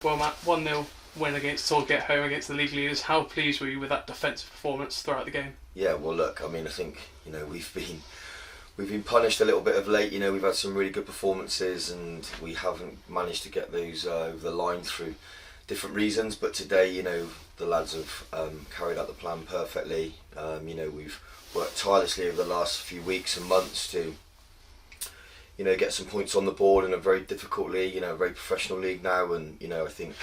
Well, Matt, 1-0 win against Torquay at home against the league leaders. How pleased were you with that defensive performance throughout the game? Yeah, well, look, I mean, I think we've been punished a little bit of late. We've had some really good performances, and we haven't managed to get those over the line through different reasons. But today, the lads have carried out the plan perfectly. We've worked tirelessly over the last few weeks and months to get some points on the board in a very difficult league, a very professional league now, and I think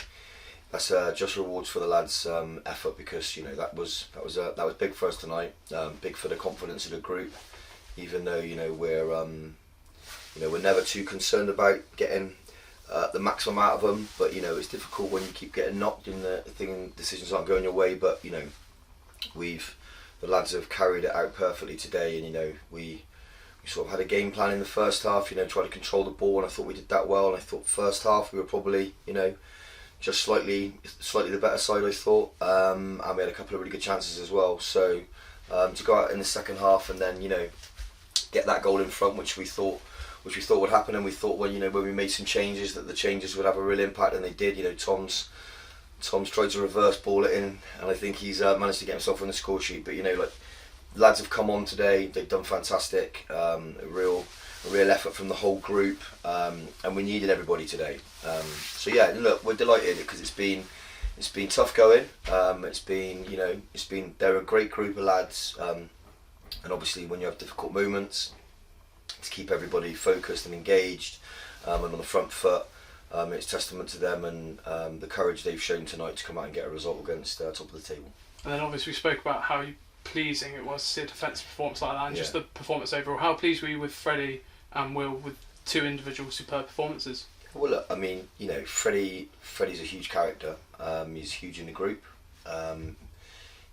that's just rewards for the lads' effort, because that was big for us tonight, big for the confidence of the group. Even though we're never too concerned about getting the maximum out of them, but it's difficult when you keep getting knocked in the thing, decisions aren't going your way. But the lads have carried it out perfectly today, and we sort of had a game plan in the first half, try to control the ball, and I thought we did that well. And I thought first half we were probably, just slightly the better side, I thought, and we had a couple of really good chances as well. So to go out in the second half and then get that goal in front, which we thought would happen, and we thought when we made some changes that the changes would have a real impact, and they did. Tom's tried to reverse ball it in, and I think he's managed to get himself on the score sheet. But lads have come on today, they've done fantastic, a real effort from the whole group, and we needed everybody today. So yeah, look, we're delighted because it's been tough going. They're a great group of lads, and obviously when you have difficult moments, to keep everybody focused and engaged, and on the front foot, it's testament to them and the courage they've shown tonight to come out and get a result against top of the table. And then obviously we spoke about how pleasing it was to see a defensive performance like that, and just the performance overall. How pleased were you with Freddie and Will with two individual superb performances? Well, look, I mean, Freddie's a huge character. He's huge in the group.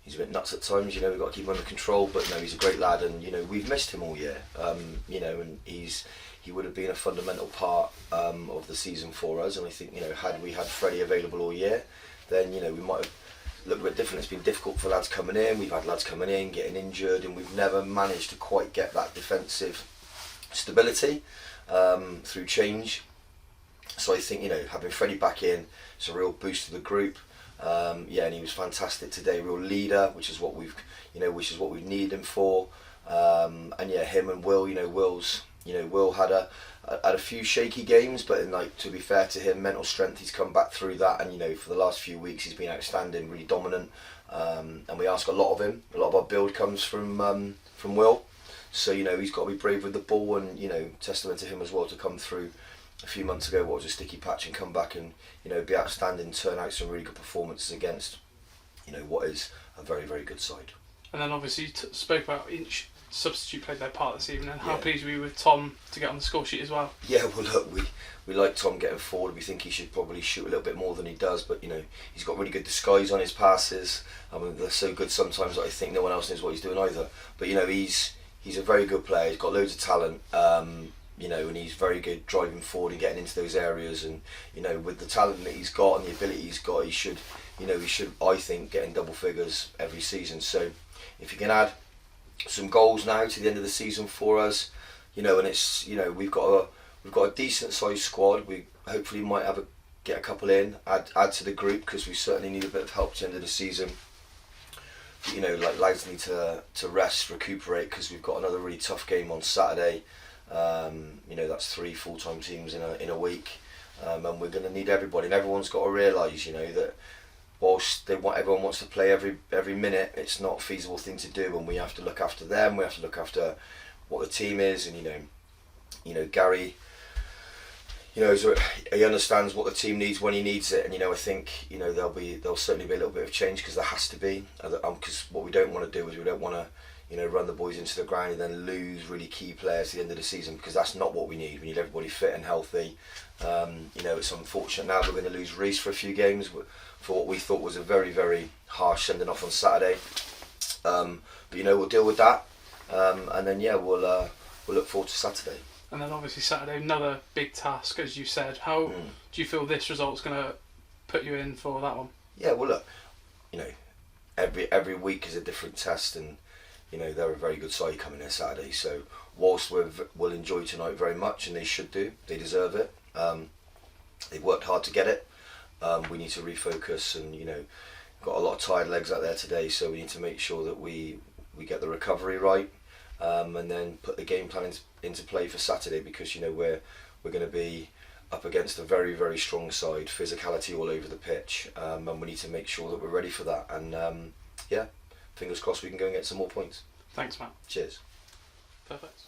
He's a bit nuts at times. We've got to keep him under control. But no, he's a great lad, and we've missed him all year. And he would have been a fundamental part of the season for us. And I think had we had Freddie available all year, then we might have looked a bit different. It's been difficult for lads coming in. We've had lads coming in getting injured, and we've never managed to quite get that defensive stability through change. So I think having Freddie back in, it's a real boost to the group. And he was fantastic today, real leader, which is what we've needed him for. And yeah, him and Will, Will had a few shaky games, but to be fair to him, mental strength, he's come back through that, and for the last few weeks he's been outstanding, really dominant, and we ask a lot of him. A lot of our build comes from Will, so he's got to be brave with the ball, and testament to him as well to come through a few months ago what was a sticky patch and come back and be outstanding, turn out some really good performances against what is a very, very good side. And then obviously you spoke about each substitute played their part this evening, and how pleased were you with Tom to get on the score sheet as well? Yeah, well look, we like Tom getting forward. We think he should probably shoot a little bit more than he does, but he's got really good disguise on his passes. I mean, they're so good sometimes that I think no one else knows what he's doing either. But he's a very good player. He's got loads of talent. And he's very good driving forward and getting into those areas, and with the talent that he's got and the ability he's got, he should I think get in double figures every season. So if he can add some goals now to the end of the season for us, and it's we've got a decent sized squad. We hopefully might get a couple in, add to the group, because we certainly need a bit of help to the end of the season. But, lads need to rest, recuperate, because we've got another really tough game on Saturday. That's 3 full-time teams in a week, and we're going to need everybody, and everyone's got to realise that whilst everyone wants to play every minute, it's not a feasible thing to do, and we have to look after them. We have to look after what the team is, and Gary, he understands what the team needs when he needs it, and I think there'll certainly be a little bit of change, because there has to be, because what we don't want to do is we don't want to run the boys into the ground and then lose really key players at the end of the season, because that's not what we need. We need everybody fit and healthy. It's unfortunate now we're going to lose Reece for a few games for what we thought was a very, very harsh sending off on Saturday. But we'll deal with that, and then we'll look forward to Saturday. And then obviously Saturday, another big task, as you said. How do you feel this result's going to put you in for that one? Yeah, well look, every week is a different test, and they're a very good side coming in Saturday. So whilst we'll enjoy tonight very much, and they should do, they deserve it. They've worked hard to get it. We need to refocus, and got a lot of tired legs out there today, so we need to make sure that we get the recovery right, and then put the game plan into play for Saturday, because we're going to be up against a very, very strong side, physicality all over the pitch, and we need to make sure that we're ready for that. And fingers crossed we can go and get some more points. Thanks, Matt. Cheers. Perfect.